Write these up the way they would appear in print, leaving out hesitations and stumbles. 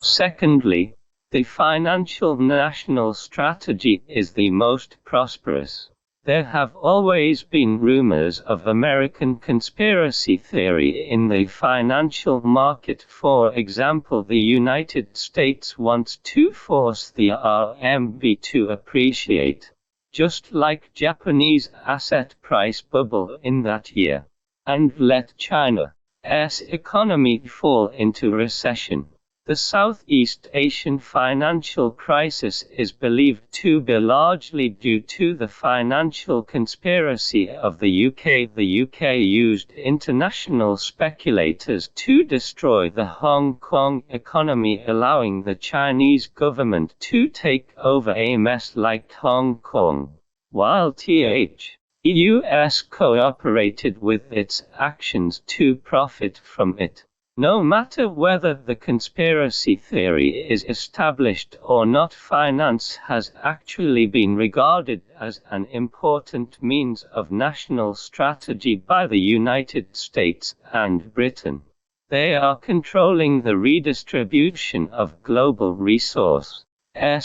Secondly, the financial national strategy is the most prosperous. There have always been rumors of American conspiracy theory in the financial market. For example, the United States wants to force the RMB to appreciate, just like Japanese asset price bubble in that year, and let China's economy fall into recession. The Southeast Asian financial crisis is believed to be largely due to the financial conspiracy of the UK. The UK used international speculators to destroy the Hong Kong economy, allowing the Chinese government to take over a mess like Hong Kong, while the US cooperated with its actions to profit from it. No matter whether the conspiracy theory is established or not, finance has actually been regarded as an important means of national strategy by the United States and Britain. They are controlling the redistribution of global resources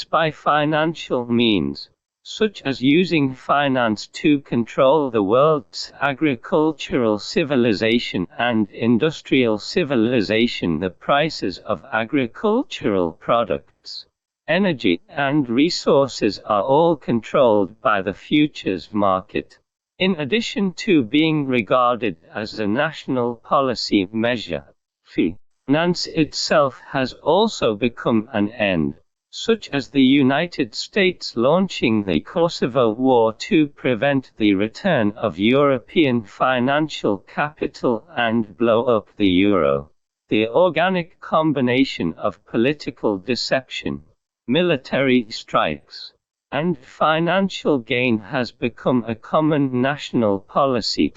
by financial means, such as using finance to control the world's agricultural civilization and industrial civilization. The prices of agricultural products, energy, and resources are all controlled by the futures market. In addition to being regarded as a national policy measure, finance itself has also become an end, such as the United States launching the Kosovo War to prevent the return of European financial capital and blow up the euro. The organic combination of political deception, military strikes, and financial gain has become a common national policy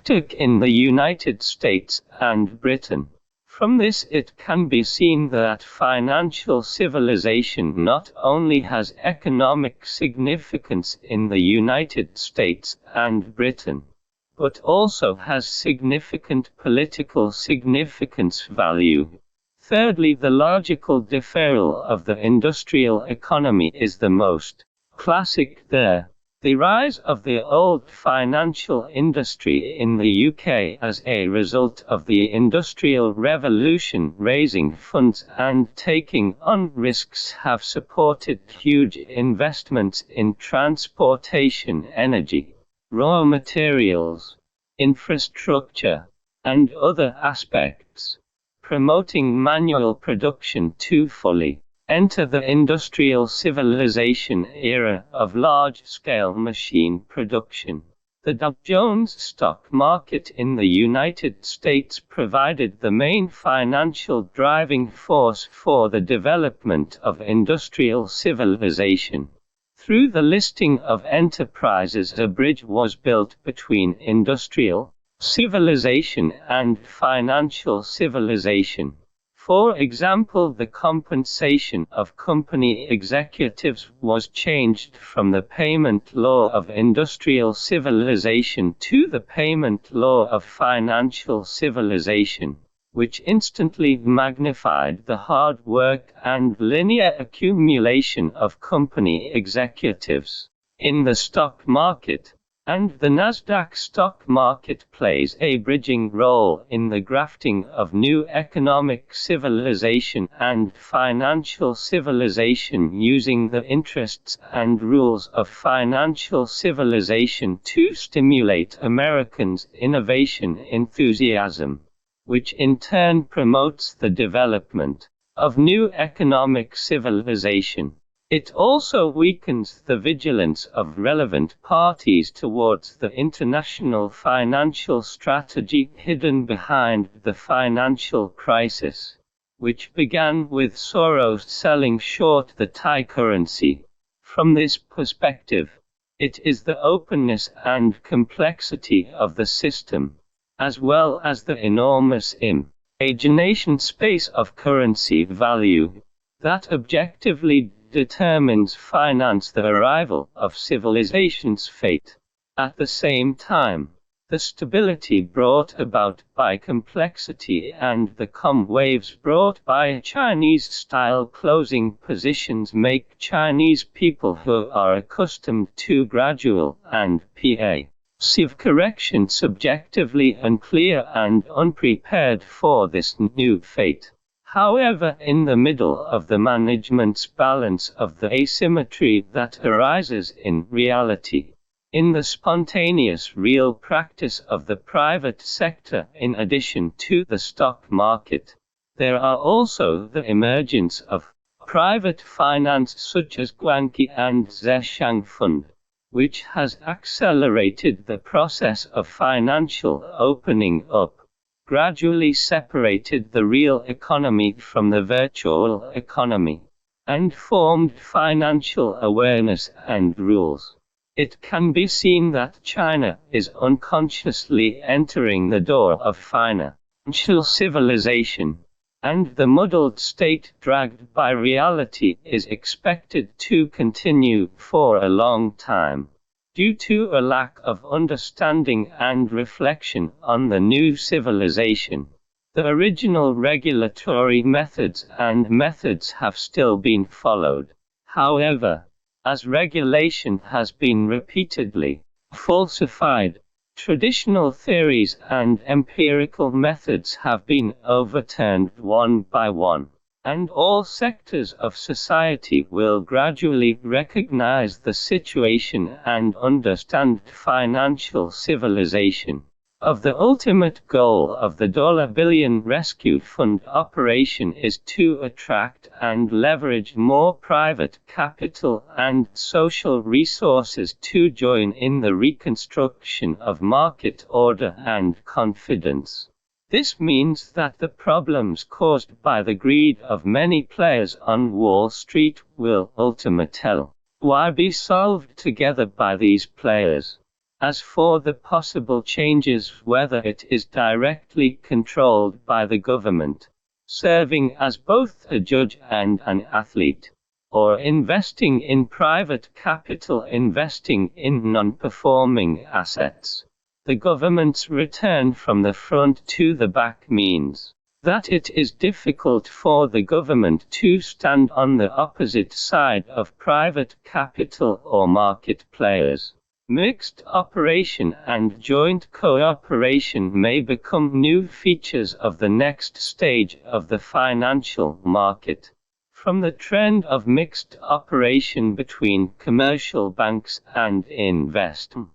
in the United States and Britain. From this it can be seen that financial civilization not only has economic significance in the United States and Britain, but also has significant political significance value. Thirdly, the logical deferral of the industrial economy is the most classic there. The rise of the old financial industry in the UK as a result of the Industrial Revolution, raising funds and taking on risks, have supported huge investments in transportation, energy, raw materials, infrastructure, and other aspects, promoting manual production to fully enter the industrial civilization era of large-scale machine production. The Dow Jones stock market in the United States provided the main financial driving force for the development of industrial civilization. Through the listing of enterprises, a bridge was built between industrial civilization and financial civilization. For example, the compensation of company executives was changed from the payment law of industrial civilization to the payment law of financial civilization, which instantly magnified the hard work and linear accumulation of company executives in the stock market. And the Nasdaq stock market plays a bridging role in the grafting of new economic civilization and financial civilization, using the interests and rules of financial civilization to stimulate Americans' innovation enthusiasm, which in turn promotes the development of new economic civilization. It also weakens the vigilance of relevant parties towards the international financial strategy hidden behind the financial crisis, which began with Soros selling short the Thai currency. From this perspective, it is the openness and complexity of the system, as well as the enormous imagination space of currency value, that objectively determines finance, the arrival of civilization's fate. At the same time, The stability brought about by complexity and the calm waves brought by Chinese-style closing positions make Chinese people who are accustomed to gradual and passive correction subjectively unclear and unprepared for this new fate. However, in the middle of the management's balance of the asymmetry that arises in reality, in the spontaneous real practice of the private sector in addition to the stock market, there are also the emergence of private finance such as Guanqi and Zhejiang Fund, which has accelerated the process of financial opening up, gradually separated the real economy from the virtual economy, and formed financial awareness and rules. It can be seen that China is unconsciously entering the door of financial civilization, and the muddled state dragged by reality is expected to continue for a long time, due to a lack of understanding and reflection on the new civilization. The original regulatory methods have still been followed. However, as regulation has been repeatedly falsified, traditional theories and empirical methods have been overturned one by one, and all sectors of society will gradually recognize the situation and understand financial civilization. Of the ultimate goal of the $1 billion rescue fund operation is to attract and leverage more private capital and social resources to join in the reconstruction of market order and confidence. This means that the problems caused by the greed of many players on Wall Street will ultimately be solved together by these players. As for the possible changes, whether it is directly controlled by the government, serving as both a judge and an athlete, or investing in private capital, investing in non-performing assets, the government's return from the front to the back means that it is difficult for the government to stand on the opposite side of private capital or market players. Mixed operation and joint cooperation may become new features of the next stage of the financial market. From the trend of mixed operation between commercial banks and investment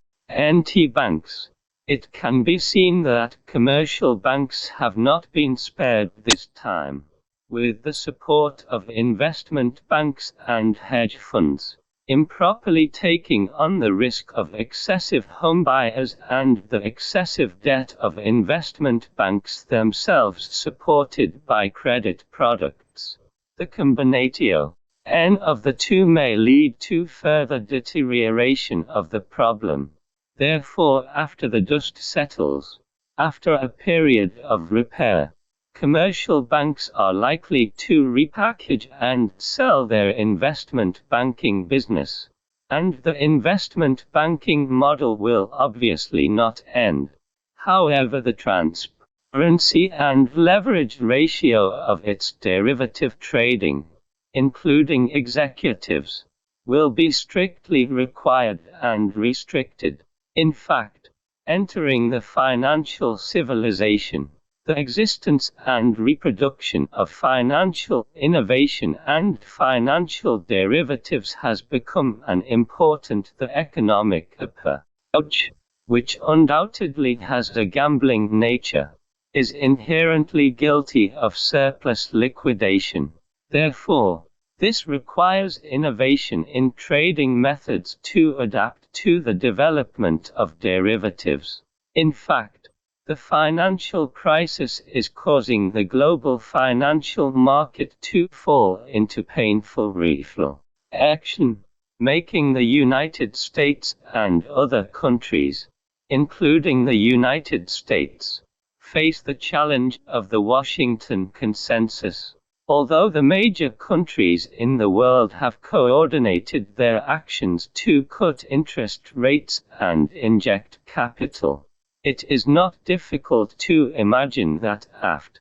banks, it can be seen that commercial banks have not been spared this time, with the support of investment banks and hedge funds improperly taking on the risk of excessive home buyers and the excessive debt of investment banks themselves supported by credit products. The combination of the two may lead to further deterioration of the problem. Therefore, after the dust settles, after a period of repair, commercial banks are likely to repackage and sell their investment banking business, and the investment banking model will obviously not end. However, the transparency and leverage ratio of its derivative trading, including executives, will be strictly required and restricted. In fact, entering the financial civilization, the existence and reproduction of financial innovation and financial derivatives has become an important economic approach, which undoubtedly has a gambling nature, is inherently guilty of surplus liquidation. Therefore, this requires innovation in trading methods to adapt to the development of derivatives. In fact, the financial crisis is causing the global financial market to fall into painful reflection, making the United States and other countries, including the United States, face the challenge of the Washington Consensus. Although the major countries in the world have coordinated their actions to cut interest rates and inject capital, It is not difficult to imagine that after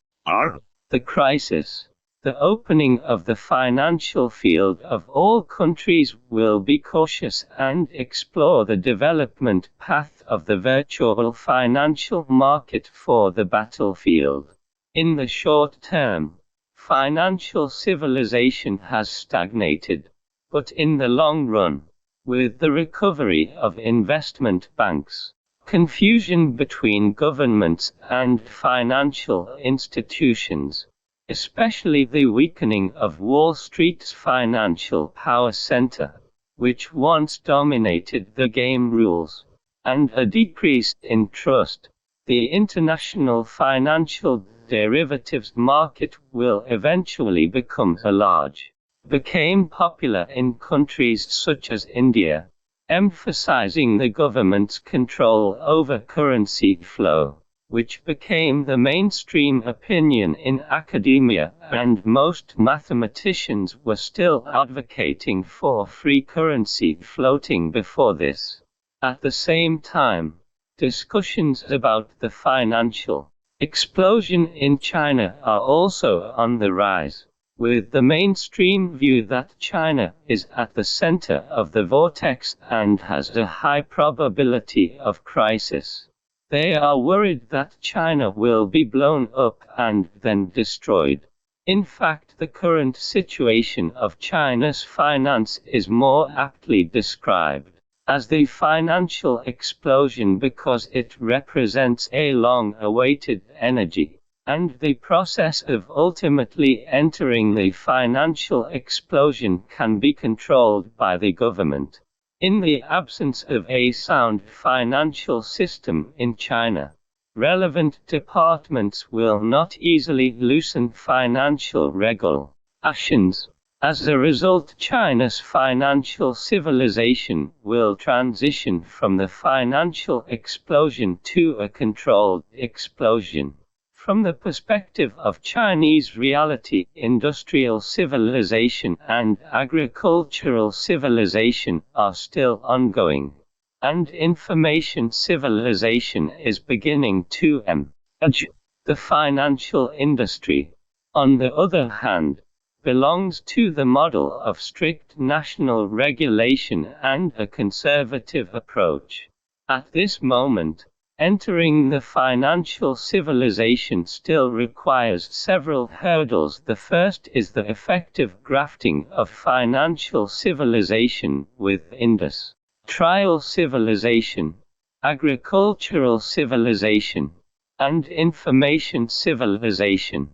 the crisis, the opening of the financial field of all countries will be cautious and explore the development path of the virtual financial market for the battlefield. In the short term, financial civilization has stagnated, but in the long run, with the recovery of investment banks, confusion between governments and financial institutions, especially the weakening of Wall Street's financial power center, which once dominated the game rules, and a decrease in trust, the international financial derivatives market will eventually become became popular in countries such as India, emphasizing the government's control over currency flow, which became the mainstream opinion in academia, and most mathematicians were still advocating for free currency floating before this. At the same time, discussions about the financial explosion in China are also on the rise, with the mainstream view that China is at the center of the vortex and has a high probability of crisis. They are worried that China will be blown up and then destroyed. In fact, the current situation of China's finance is more aptly described as the financial explosion because it represents a long-awaited energy, and the process of ultimately entering the financial explosion can be controlled by the government. In the absence of a sound financial system in China, relevant departments will not easily loosen financial regulations. As a result, China's financial civilization will transition from the financial explosion to a controlled explosion. From the perspective of Chinese reality, industrial civilization and agricultural civilization are still ongoing, and information civilization is beginning to emerge. The financial industry, on the other hand, belongs to the model of strict national regulation and a conservative approach. At this moment, entering the financial civilization still requires several hurdles. The first is the effective grafting of financial civilization with industrial civilization, agricultural civilization, and information civilization.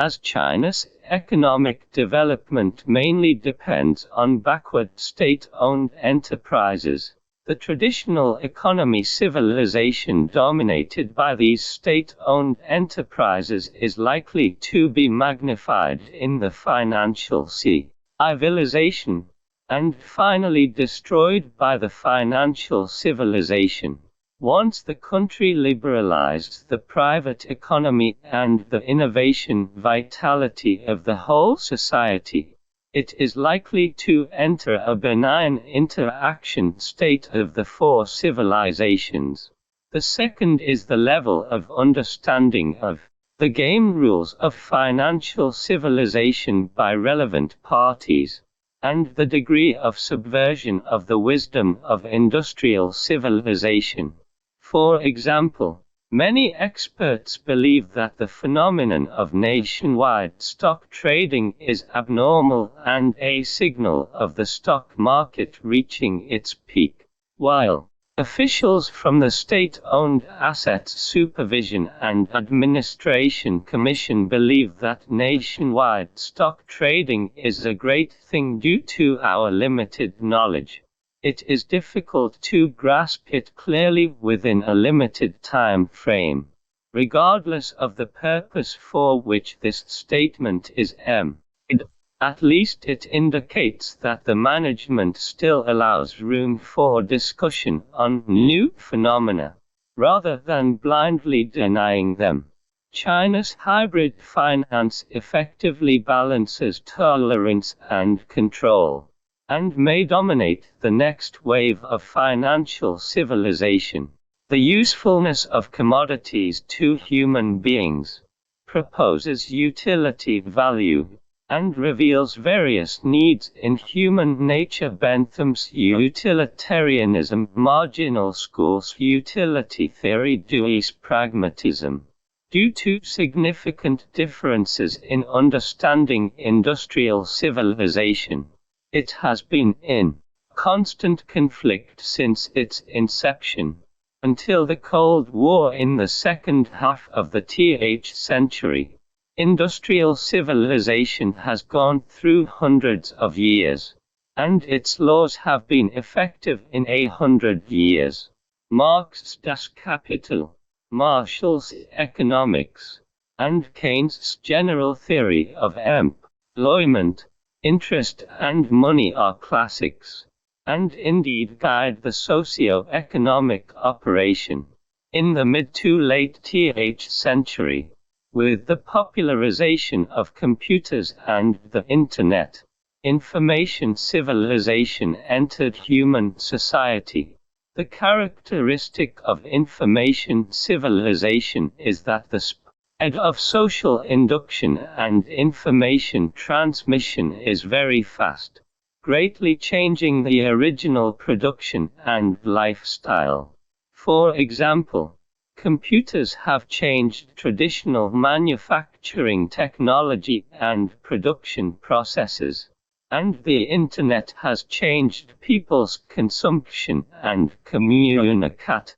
As China's economic development mainly depends on backward state-owned enterprises, the traditional economy civilization dominated by these state-owned enterprises is likely to be magnified in the financial civilization, and finally destroyed by the financial civilization. Once the country liberalized the private economy and the innovation vitality of the whole society, it is likely to enter a benign interaction state of the four civilizations. The second is the level of understanding of the game rules of financial civilization by relevant parties, and the degree of subversion of the wisdom of industrial civilization. For example, many experts believe that the phenomenon of nationwide stock trading is abnormal and a signal of the stock market reaching its peak, while officials from the State-Owned Assets Supervision and Administration Commission believe that nationwide stock trading is a great thing due to our limited knowledge. It is difficult to grasp it clearly within a limited time frame, regardless of the purpose for which this statement is made. At least it indicates that the management still allows room for discussion on new phenomena, rather than blindly denying them. China's hybrid finance effectively balances tolerance and control, and may dominate the next wave of financial civilization. The usefulness of commodities to human beings, proposes utility value, and reveals various needs in human nature. Bentham's utilitarianism, marginal schools utility theory, Dewey's pragmatism. Due to significant differences in understanding industrial civilization, it has been in constant conflict since its inception, until the Cold War in the second half of the 20th century. Industrial civilization has gone through hundreds of years, and its laws have been effective in 100 years. Marx's Das Kapital, Marshall's Economics, and Keynes' general theory of employment, interest and money are classics, and indeed guide the socio-economic operation. In the mid to late 20th century, with the popularization of computers and the Internet, information civilization entered human society. The characteristic of information civilization is that the spread of social induction and information transmission is very fast, greatly changing the original production and lifestyle. For example, computers have changed traditional manufacturing technology and production processes, and the Internet has changed people's consumption and communication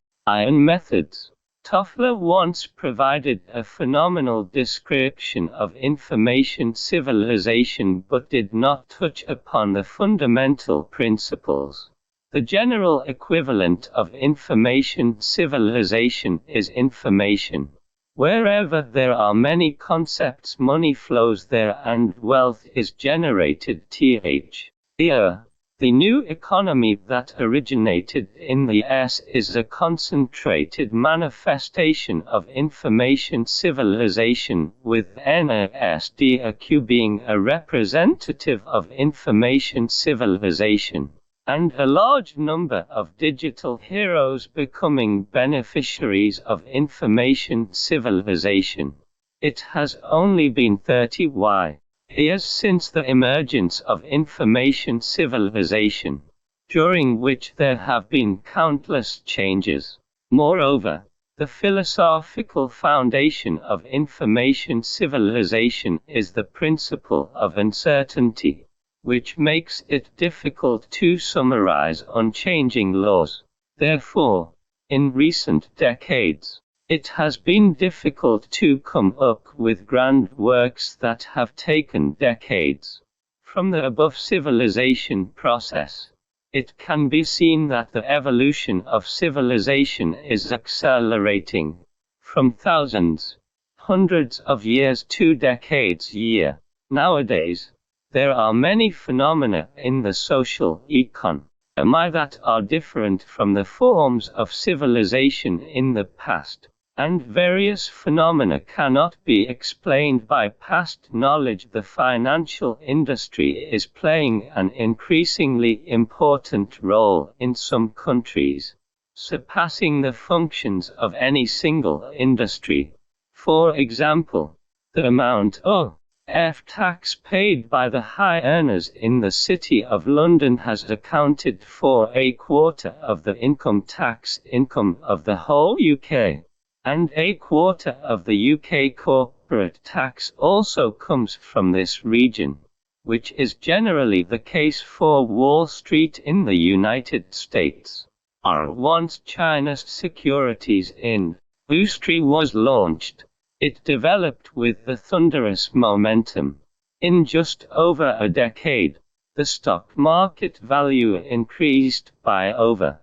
methods. Toffler once provided a phenomenal description of information civilization but did not touch upon the fundamental principles. The general equivalent of information civilization is information. Wherever there are many concepts, money flows there and wealth is generated. The new economy that originated in the US is a concentrated manifestation of information civilization, with NASDAQ being a representative of information civilization, and a large number of digital heroes becoming beneficiaries of information civilization. It has only been 30 years since the emergence of information civilization, during which there have been countless changes. Moreover, the philosophical foundation of information civilization is the principle of uncertainty, which makes it difficult to summarize unchanging laws. Therefore, in recent decades, it has been difficult to come up with grand works that have taken decades. From the above civilization process, it can be seen that the evolution of civilization is accelerating, from thousands, hundreds of years to decades year. Nowadays, there are many phenomena in the social economy that are different from the forms of civilization in the past, and various phenomena cannot be explained by past knowledge. The financial industry is playing an increasingly important role in some countries, surpassing the functions of any single industry. For example, the amount of tax paid by the high earners in the City of London has accounted for a quarter of the income of the whole UK, and a quarter of the UK corporate tax also comes from this region, which is generally the case for Wall Street in the United States. Once China's securities industry was launched, it developed with the thunderous momentum. In just over a decade, the stock market value increased by over